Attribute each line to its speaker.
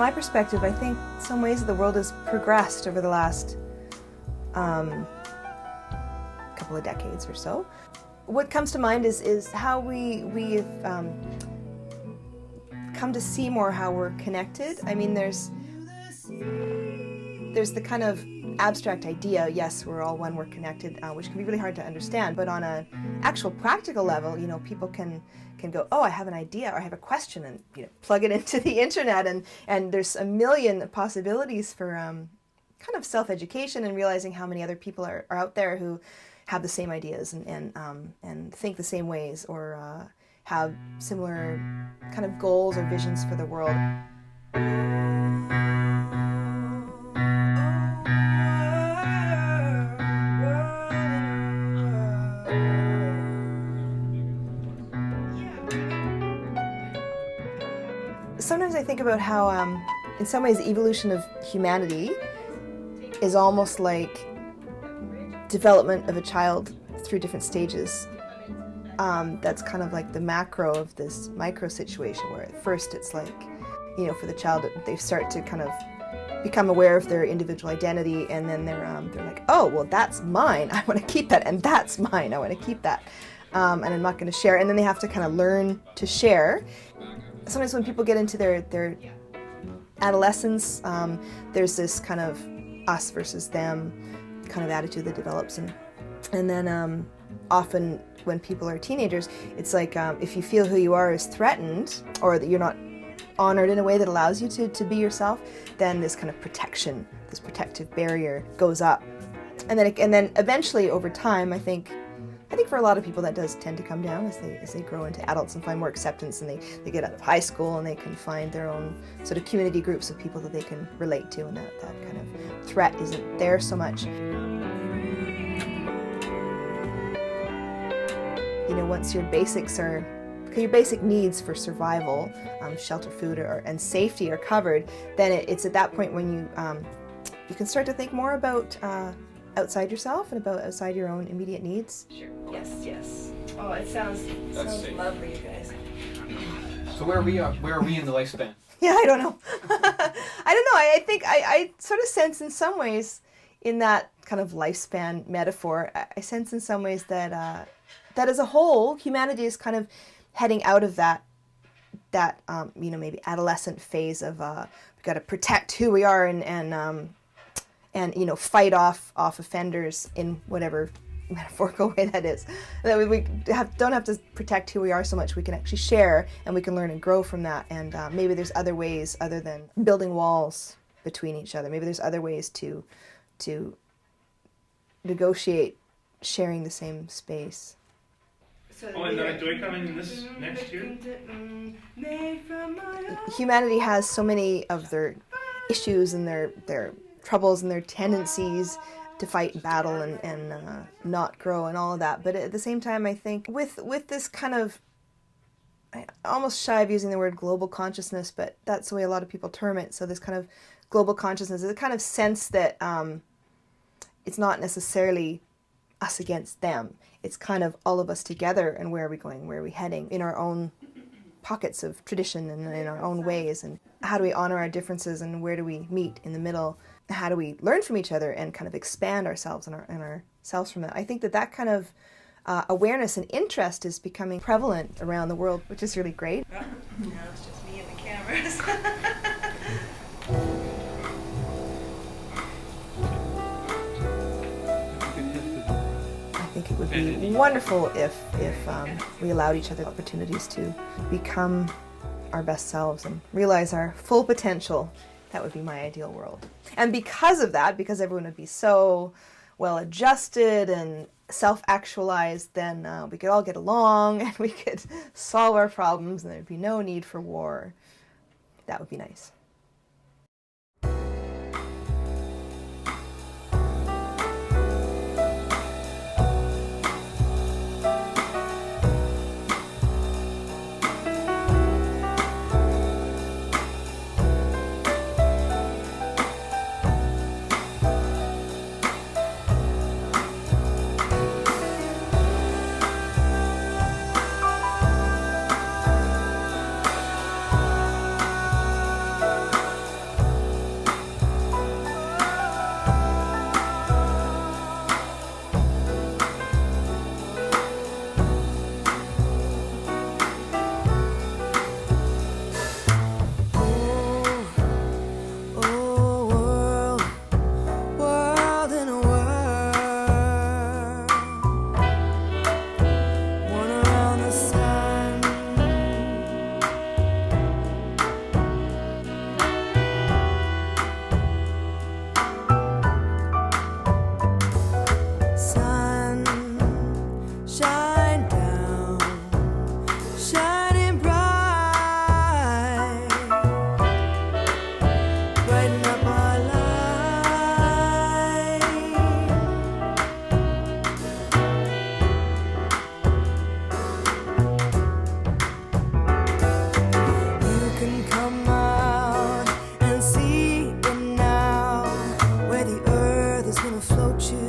Speaker 1: my perspective, I think in some ways the world has progressed over the last couple of decades or so. What comes to mind is how we've come to see more how we're connected. I mean, there's the kind of abstract idea, yes, we're all one, we're connected, which can be really hard to understand, but on an actual practical level, you know, people can go, oh, I have an idea, or I have a question, and, you know, plug it into the internet, and there's a million possibilities for kind of self-education and realizing how many other people are out there who have the same ideas and think the same ways, or have similar kind of goals or visions for the world. Sometimes I think about how, in some ways, the evolution of humanity is almost like development of a child through different stages. That's kind of like the macro of this micro situation, where at first it's like, you know, for the child, they start to kind of become aware of their individual identity, and then they're like, oh, well, that's mine, I want to keep that, and that's mine, I want to keep that, and I'm not going to share. And then they have to kind of learn to share. Sometimes when people get into their adolescence, there's this kind of us versus them kind of attitude that develops, and then often when people are teenagers, it's like if you feel who you are is threatened, or that you're not honored in a way that allows you to be yourself, then this kind of protection, this protective barrier goes up, and then eventually over time, I think for a lot of people that does tend to come down as they grow into adults and find more acceptance, and they get out of high school and they can find their own sort of community groups of people that they can relate to, and that kind of threat isn't there so much. You know, once your basic needs for survival, shelter, food, and safety are covered, then it's at that point when you can start to think more about outside yourself and about outside your own immediate needs.
Speaker 2: Sure. Yes. Oh, it sounds lovely, you guys.
Speaker 3: So where are we in the lifespan?
Speaker 1: Yeah, I don't know. I don't know. I think I sort of sense in some ways in that kind of lifespan metaphor, I sense in some ways that that as a whole, humanity is kind of heading out of that you know, maybe adolescent phase of we've got to protect who we are and you know, fight off offenders in whatever metaphorical way that is. That we don't have to protect who we are so much. We can actually share, and we can learn and grow from that. And maybe there's other ways other than building walls between each other. Maybe there's other ways to negotiate sharing the same space.
Speaker 4: So do I come in this next year?
Speaker 1: Humanity has so many of their issues and their troubles and their tendencies to fight and battle and not grow and all of that. But at the same time, I think with this kind of, I'm almost shy of using the word global consciousness, but that's the way a lot of people term it. So this kind of global consciousness is a kind of sense that it's not necessarily us against them. It's kind of all of us together, and where are we going, where are we heading in our own pockets of tradition and in our own ways, and how do we honor our differences, and where do we meet in the middle? How do we learn from each other and kind of expand ourselves and ourselves from that? I think that kind of awareness and interest is becoming prevalent around the world, which is really great.
Speaker 2: Now it's just me and the cameras.
Speaker 1: I think it would be wonderful if we allowed each other opportunities to become our best selves and realize our full potential. That would be my ideal world. And because of that, because everyone would be so well adjusted and self-actualized, then we could all get along and we could solve our problems and there'd be no need for war. That would be nice.
Speaker 5: that's gonna float you.